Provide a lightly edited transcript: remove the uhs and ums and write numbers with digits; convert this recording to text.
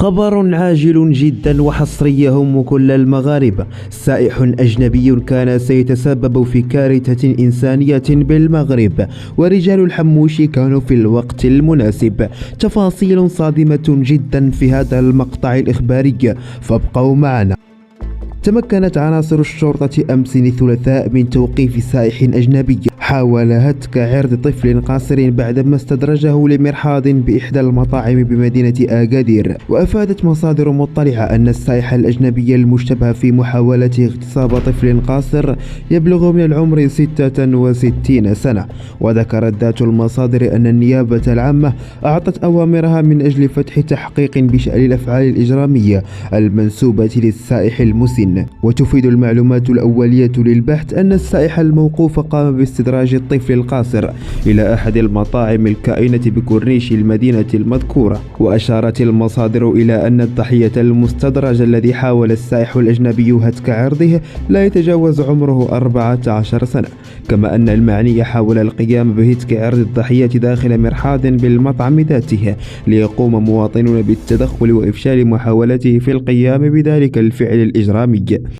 خبر عاجل جدا وحصري يهم كل المغاربة. سائح أجنبي كان سيتسبب في كارثة إنسانية بالمغرب، ورجال الحموش كانوا في الوقت المناسب. تفاصيل صادمة جدا في هذا المقطع الإخباري، فابقوا معنا. تمكنت عناصر الشرطة أمس الثلاثاء من توقيف سائح أجنبي حاول هتك عرض طفل قاصر بعدما استدرجه لمرحاض بإحدى المطاعم بمدينة أكادير. وأفادت مصادر مطلعة أن السائح الأجنبي المشتبه في محاولة اغتصاب طفل قاصر يبلغ من العمر 66 سنة. وذكرت ذات المصادر أن النيابة العامة أعطت أوامرها من أجل فتح تحقيق بشأن الأفعال الإجرامية المنسوبة للسائح المسن. وتفيد المعلومات الأولية للبحث أن السائح الموقوف قام باستدراج الطفل القاصر إلى أحد المطاعم الكائنة بكورنيش المدينة المذكورة. وأشارت المصادر إلى أن الضحية المستدرج الذي حاول السائح الأجنبي هتك عرضه لا يتجاوز عمره 14 سنة، كما أن المعني حاول القيام بهتك عرض الضحية داخل مرحاض بالمطعم ذاته، ليقوم مواطنون بالتدخل وإفشال محاولته في القيام بذلك الفعل الإجرامي.